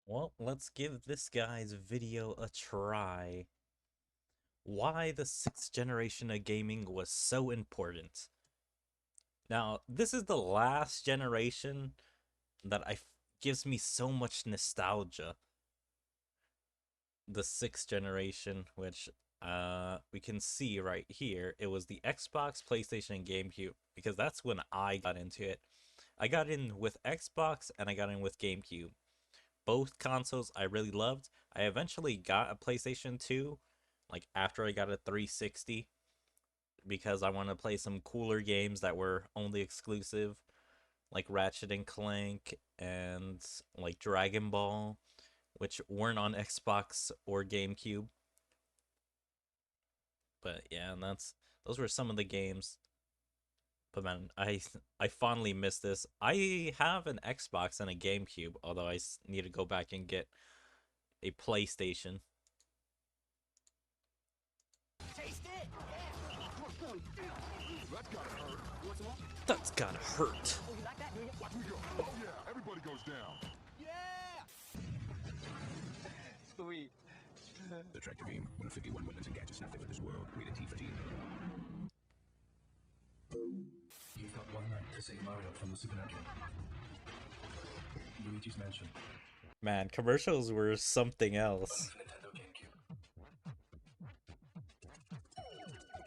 Well, let's give this guy's video a try. Why the 6th generation of gaming was so important. Now, this is the last generation that gives me so much nostalgia. The 6th generation, which we can see right here, it was the Xbox, PlayStation, and GameCube, because that's when I got into it. I got in with Xbox and I got in with GameCube. Both consoles I really loved. I eventually got a PlayStation 2, like after I got a 360, because I wanted to play some cooler games that were only exclusive, like Ratchet and Clank and like Dragon Ball, which weren't on Xbox or GameCube. But yeah, and those were some of the games. But man, I fondly miss this. I have an Xbox and a GameCube, although I need to go back and get a PlayStation. Taste it? That's gotta hurt. Oh, you like that, do you? Watch me go. Oh yeah, everybody goes down. Yeah! Sweet. The tractor beam, one of 51 weapons and gadgets not fit with this world. Rated T for teen. You've got one night to save Mario from the supernatural. Luigi's Mansion. Man, commercials were something else. Nintendo GameCube.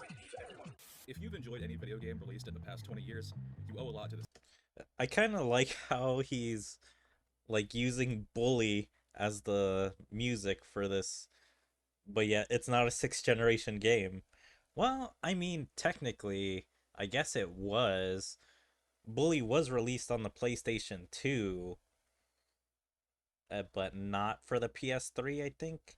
Rated E for everyone. If you've enjoyed any video game released in the past 20 years, you owe a lot to this. I kind of like how he's like using Bully as the music for this, but yet it's not a 6th generation game. Well, I mean, technically, I guess it was. Bully was released on the PlayStation 2, but not for the PS3, I think.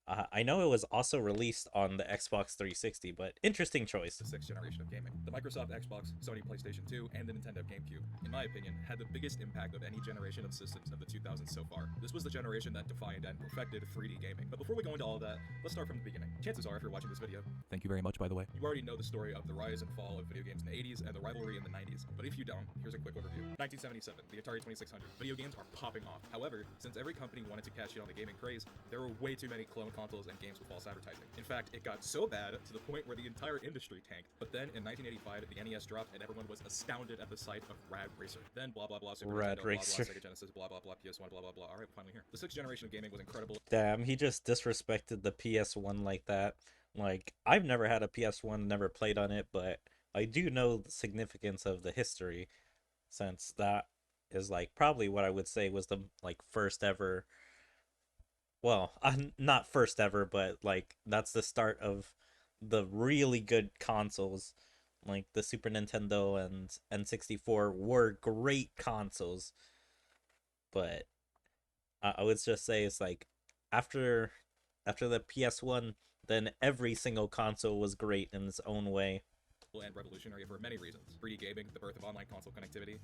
I know it was also released on the Xbox 360, but interesting choice. The 6th generation of gaming. The Microsoft Xbox, Sony PlayStation 2, and the Nintendo GameCube, in my opinion, had the biggest impact of any generation of systems of the 2000s so far. This was the generation that defined and perfected 3D gaming. But before we go into all of that, let's start from the beginning. Chances are, if you're watching this video, Thank you very much, by the way. you already know the story of the rise and fall of video games in the 80s and the rivalry in the 90s. But if you don't, here's a quick overview. 1977, the Atari 2600. Video games are popping off. However, since every company wanted to catch in on the gaming craze, there were way too many clone consoles and games with false advertising. In fact, it got so bad to the point where the entire industry tanked. But then in 1985, the NES dropped and everyone was astounded at the sight of Rad Racer. Then blah blah blah Super Rad Nintendo, Racer. blah blah Sega Genesis, blah blah blah PS1, blah blah blah. All right, finally here. The 6th generation of gaming was incredible. Damn, he just disrespected the PS1 like that. Like, I've never had a PS1, never played on it, but I do know the significance of the history, since that is like probably what I would say was the like first ever, well, not first ever, but like that's the start of the really good consoles. Like the Super Nintendo and N64 were great consoles, but I would just say it's like after the PS1, then every single console was great in its own way. And revolutionary for many reasons. 3D gaming, the birth of online console connectivity,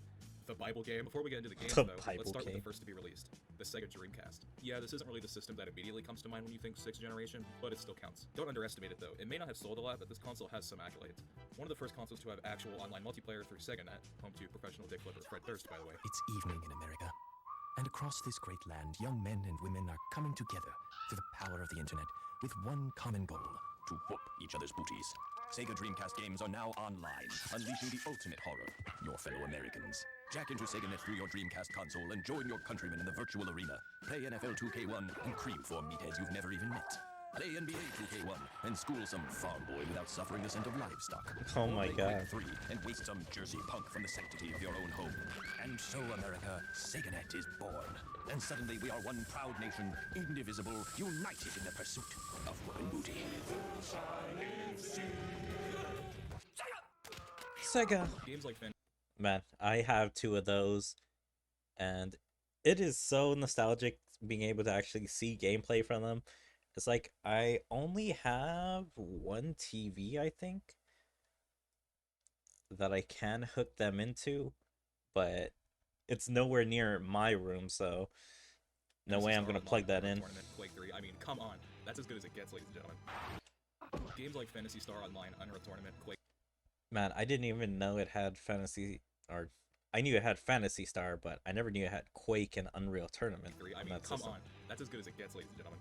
the Bible game. Before we get into the games, The though, Bible let's start with game. the first to be released, the Sega Dreamcast. Yeah, this isn't really the system that immediately comes to mind when you think 6th generation, but it still counts. Don't underestimate it though. It may not have sold a lot, but this console has some accolades. One of the first consoles to have actual online multiplayer through SegaNet, home to professional dick flipper Fred Durst, by the way. It's evening in America, and across this great land, young men and women are coming together through the power of the internet with one common goal: To whoop each other's booties. Sega Dreamcast games are now online, unleashing the ultimate horror, your fellow Americans. Jack into SegaNet through your Dreamcast console and join your countrymen in the virtual arena. Play NFL 2K1 and cream for meatheads you've never even met. Play NBA 2K1 and school some farm boy without suffering the scent of livestock. Oh Or my play God. Quake 3 and waste some Jersey punk from the sanctity of your own home. And so, America, SegaNet is born. And suddenly we are one proud nation, indivisible, united in the pursuit of whooping booty. Sega. Games like Man, I have 2 of those, and it is so nostalgic being able to actually see gameplay from them. It's like I only have one TV, I think, that I can hook them into, but it's nowhere near my room, so no way I'm gonna plug that in. Tournament, Quake 3. I mean, come on. That's as good as it gets, ladies and gentlemen. Games like Phantasy Star Online, Unreal Tournament, Quake. Man, I didn't even know it had fantasy or I knew it had Phantasy Star, but I never knew it had Quake and Unreal Tournament. I on mean, that come system. on. That's as good as it gets, ladies and gentlemen.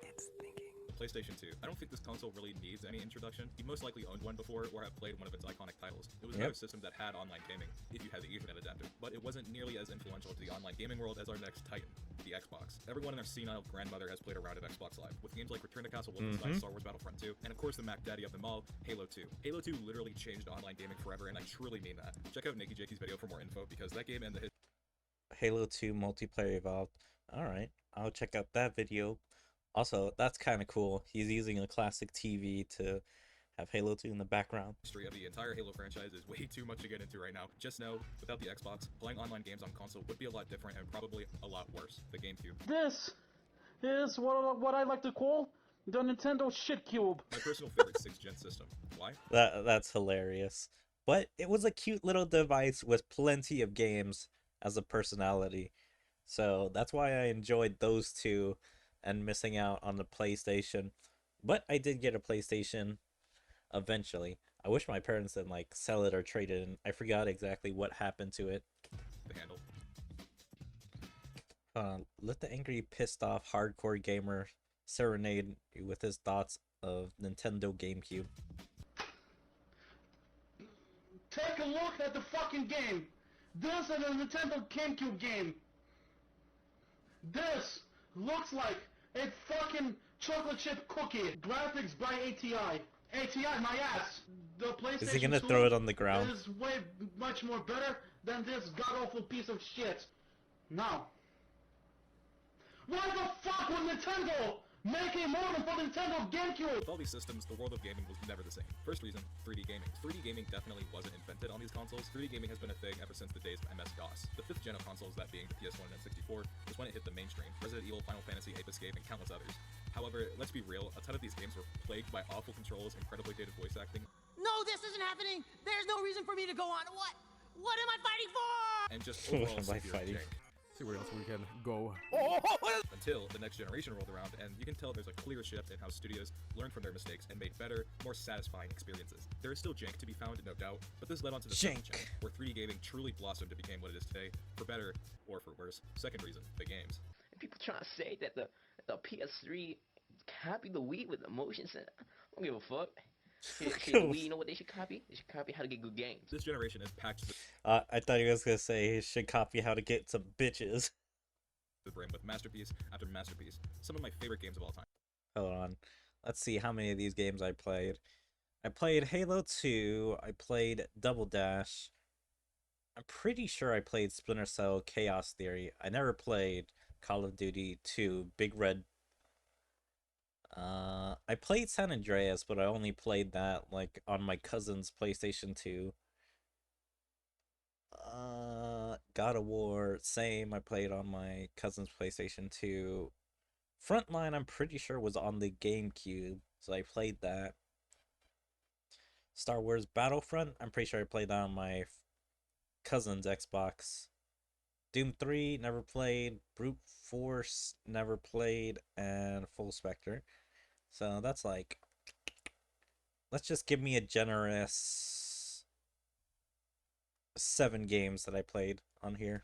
It's thinking. PlayStation 2. I don't think this console really needs any introduction. You most likely owned one before or have played one of its iconic titles. It was another system that had online gaming, if you had the Ethernet adapter, but it wasn't nearly as influential to the online gaming world as our next titan, the Xbox. Everyone and their senile grandmother has played around at Xbox Live, with games like Return to Castle Wolfenstein, Star Wars Battlefront 2, and of course the Mac Daddy of them all, Halo 2. Halo 2 literally changed online gaming forever, and I truly mean that. Check out Nikki Jakey's video for more info, because that game and the Halo 2 multiplayer evolved. Alright, I'll check out that video. Also, that's kind of cool. He's using a classic TV to have Halo 2 in the background. history of the entire Halo franchise is way too much to get into right now. Just know, without the Xbox, playing online games on console would be a lot different and probably a lot worse. The GameCube. This is what I like to call the Nintendo shit cube. My personal favorite 6th gen system. Why? That's hilarious. But it was a cute little device with plenty of games as a personality. So that's why I enjoyed those two and missing out on the PlayStation. But I did get a PlayStation eventually. I wish my parents didn't like sell it or trade it in. I forgot exactly what happened to it. The handle. Let the angry, pissed off, hardcore gamer serenade you with his thoughts of Nintendo GameCube. Take a look at the fucking game. This is a Nintendo GameCube game. This looks like a fucking chocolate chip cookie. Graphics by ATI. ATI, my ass. The PlayStation Is he gonna 2 throw it on the ground? is way much more better than this god-awful piece of shit. Now, why the fuck would Nintendo make a modem for Nintendo GameCube? With all these systems, the world of gaming was never the same. First reason, 3D gaming. 3D gaming definitely wasn't invented on these consoles. 3D gaming has been a thing ever since the days of MS-DOS. The 5th gen of consoles, that being the PS1 and N64, was when it hit the mainstream. Resident Evil, Final Fantasy, Ape Escape, and countless others. However, let's be real, a ton of these games were plagued by awful controls, incredibly dated voice acting, No, this isn't happening. There's no reason for me to go on. What am I fighting for? and just What overall am I severe fighting? jank. See where else we can go. Until the next generation rolled around, and you can tell there's a clear shift in how studios learned from their mistakes and made better, more satisfying experiences. There is still jank to be found, no doubt, but this led on to the second Jank. gen, where 3D gaming truly blossomed and became what it is today, for better or for worse. Second reason, the games. People trying to say that the PS3 copied the Wii with the motion sensor. I don't give a fuck. Shit, the Wii, you know what they should copy? They should copy how to get good games. This generation is packed to I thought he was gonna say he should copy how to get some bitches. the brim with masterpiece after masterpiece. Some of my favorite games of all time. Hold on. Let's see how many of these games I played. I played Halo 2. I played Double Dash. I'm pretty sure I played Splinter Cell Chaos Theory. I never played Call of Duty 2 Big Red. I played San Andreas, but I only played that like on my cousin's PlayStation 2. God of War, same. I played on my cousin's PlayStation 2. Frontline, I'm pretty sure was on the GameCube, so I played that. Star Wars Battlefront, I'm pretty sure I played that on my cousin's Xbox. Doom 3, never played. Brute Force, never played. And Full Spectre. So that's like... Let's just give me a generous 7 games that I played on here.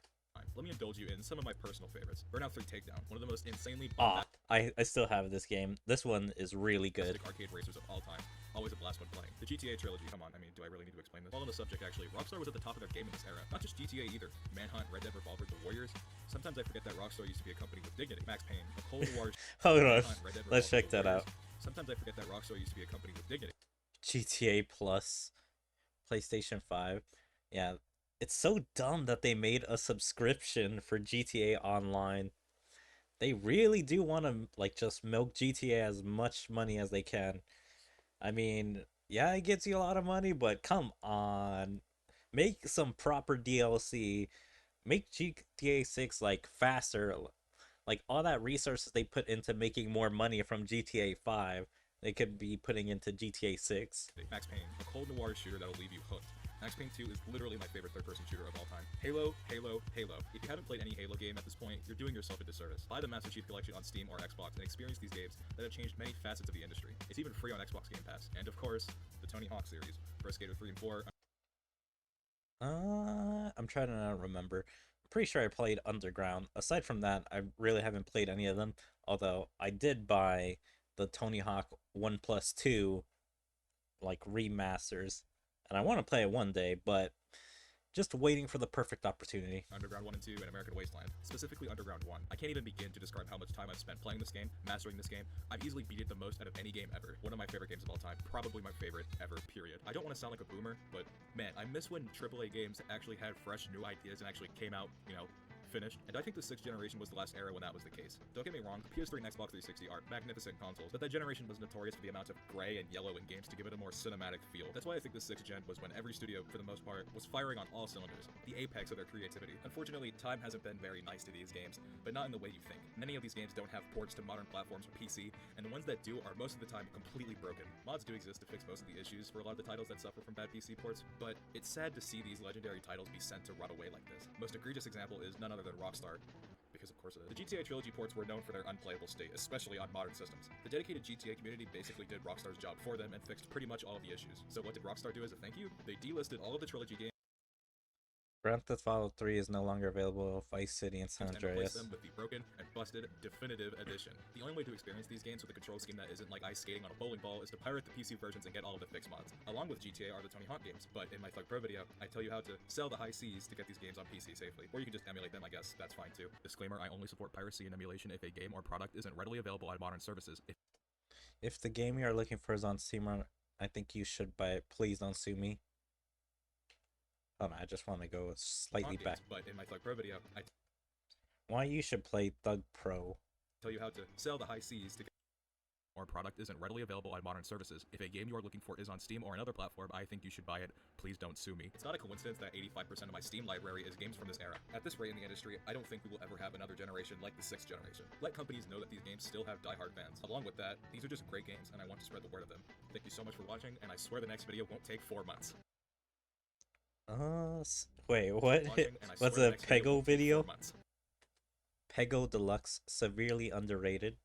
Let me indulge you in some of my personal favorites. Burnout 3 Takedown, one of the most insanely Ah, I still have this game. This one is really good. arcade racers of all time. Always a blast when playing. The GTA trilogy, come on, I mean, do I really need to explain this? While on the subject, actually, Rockstar was at the top of their game in this era. Not just GTA either. Manhunt, Red Dead Revolver, The Warriors. Sometimes I forget that Rockstar used to be a company with dignity. Max Payne, a Cold War. Hold on, Manhunt, Red Dead let's Revolver, check The that Warriors. out. Sometimes I forget that Rockstar used to be a company with dignity. GTA Plus, PlayStation 5. Yeah, it's so dumb that they made a subscription for GTA Online. They really do want to like just milk GTA as much money as they can. I mean, yeah, it gets you a lot of money, but come on. Make some proper DLC. Make GTA 6 like faster. Like all that resources they put into making more money from GTA 5, they could be putting into GTA 6. Max Payne, a cold noir shooter that'll leave you hooked. Max Payne 2 is literally my favorite third-person shooter of all time. Halo, Halo, Halo. If you haven't played any Halo game at this point, you're doing yourself a disservice. Buy the Master Chief Collection on Steam or Xbox and experience these games that have changed many facets of the industry. It's even free on Xbox Game Pass. And of course, the Tony Hawk series, Pro Skater 3 and 4. I'm trying to remember. I'm pretty sure I played Underground. Aside from that, I really haven't played any of them. Although I did buy the Tony Hawk 1 plus 2 like remasters, and I want to play it one day, but just waiting for the perfect opportunity. Underground 1 and 2 and American Wasteland. Specifically Underground 1. I can't even begin to describe how much time I've spent playing this game, mastering this game. I've easily beat it the most out of any game ever. One of my favorite games of all time. Probably my favorite ever, period. I don't want to sound like a boomer, but man, I miss when AAA games actually had fresh new ideas and actually came out, finished, and I think the 6th generation was the last era when that was the case. Don't get me wrong, PS3 and Xbox 360 are magnificent consoles, but that generation was notorious for the amount of gray and yellow in games to give it a more cinematic feel. That's why I think the 6th gen was when every studio, for the most part, was firing on all cylinders, the apex of their creativity. Unfortunately, time hasn't been very nice to these games, but not in the way you think. Many of these games don't have ports to modern platforms or PC, and the ones that do are most of the time completely broken. Mods do exist to fix most of the issues for a lot of the titles that suffer from bad PC ports, but it's sad to see these legendary titles be sent to rot away like this. Most egregious example is none other than Rockstar, because of course it is. The GTA Trilogy ports were known for their unplayable state, especially on modern systems. The dedicated GTA community basically did Rockstar's job for them and fixed pretty much all of the issues. So what did Rockstar do as a thank you? They delisted all of the Trilogy games Grand Theft Auto 3 is no longer available in Vice City and San and replaced Andreas. them with the broken and busted Definitive Edition. The only way to experience these games with a control scheme that isn't like ice skating on a bowling ball is to pirate the PC versions and get all of the fixed mods. Along with GTA are the Tony Hawk games, but in my Thug Pro video, I tell you how to sell the high Cs to get these games on PC safely. Or you can just emulate them, I guess, that's fine too. Disclaimer, I only support piracy and emulation if a game or product isn't readily available on modern services. If the game you are looking for is on Steam, I think you should buy it. Please don't sue me. Hold on, I just want to go slightly back. But in my Thug Pro video, I Why you should play Thug Pro. tell you how to sell the high Cs to get or product isn't readily available on modern services. If a game you are looking for is on Steam or another platform, I think you should buy it. Please don't sue me. It's not a coincidence that 85% of my Steam library is games from this era. At this rate in the industry, I don't think we will ever have another generation like the 6th generation. Let companies know that these games still have die-hard fans. Along with that, these are just great games, and I want to spread the word of them. Thank you so much for watching, and I swear the next video won't take 4 months. Wait, what? What's a Pego video? Pego Deluxe, severely underrated.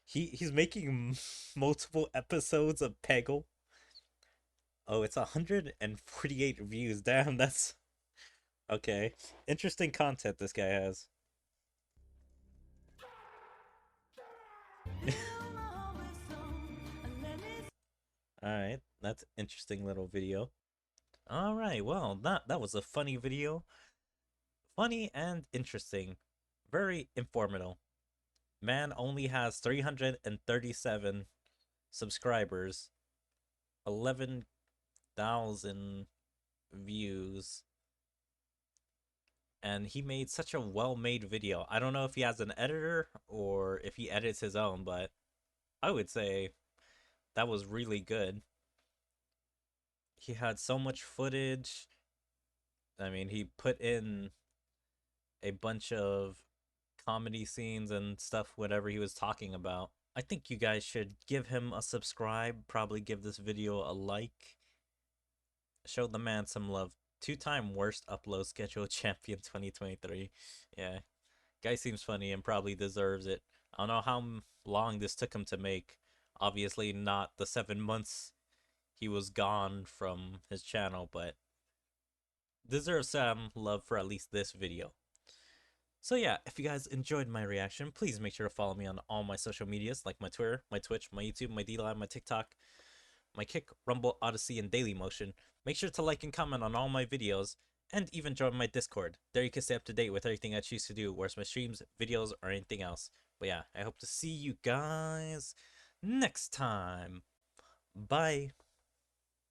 He's making multiple episodes of Pego. Oh, it's 148 views. Damn, that's okay. Interesting content this guy has. Alright, that's an interesting little video. Alright, well, that was a funny video. Funny and interesting. Very informative. Man only has 337 subscribers. 11,000 views. And he made such a well-made video. I don't know if he has an editor or if he edits his own, but I would say that was really good. He had so much footage. I mean, he put in a bunch of comedy scenes and stuff, whatever he was talking about. I think you guys should give him a subscribe, probably give this video a like. Show the man some love. 2-time worst upload schedule champion 2023. Yeah, guy seems funny and probably deserves it. I don't know how long this took him to make. Obviously not the 7 months he was gone from his channel, but deserves some love for at least this video. So yeah, if you guys enjoyed my reaction, please make sure to follow me on all my social medias, like my Twitter, my Twitch, my YouTube, my D-Live, my TikTok, my Kick, Rumble, Odyssey, and Dailymotion. Make sure to like and comment on all my videos, and even join my Discord. There you can stay up to date with everything I choose to do, whereas my streams, videos, or anything else. But yeah, I hope to see you guys next time. Bye.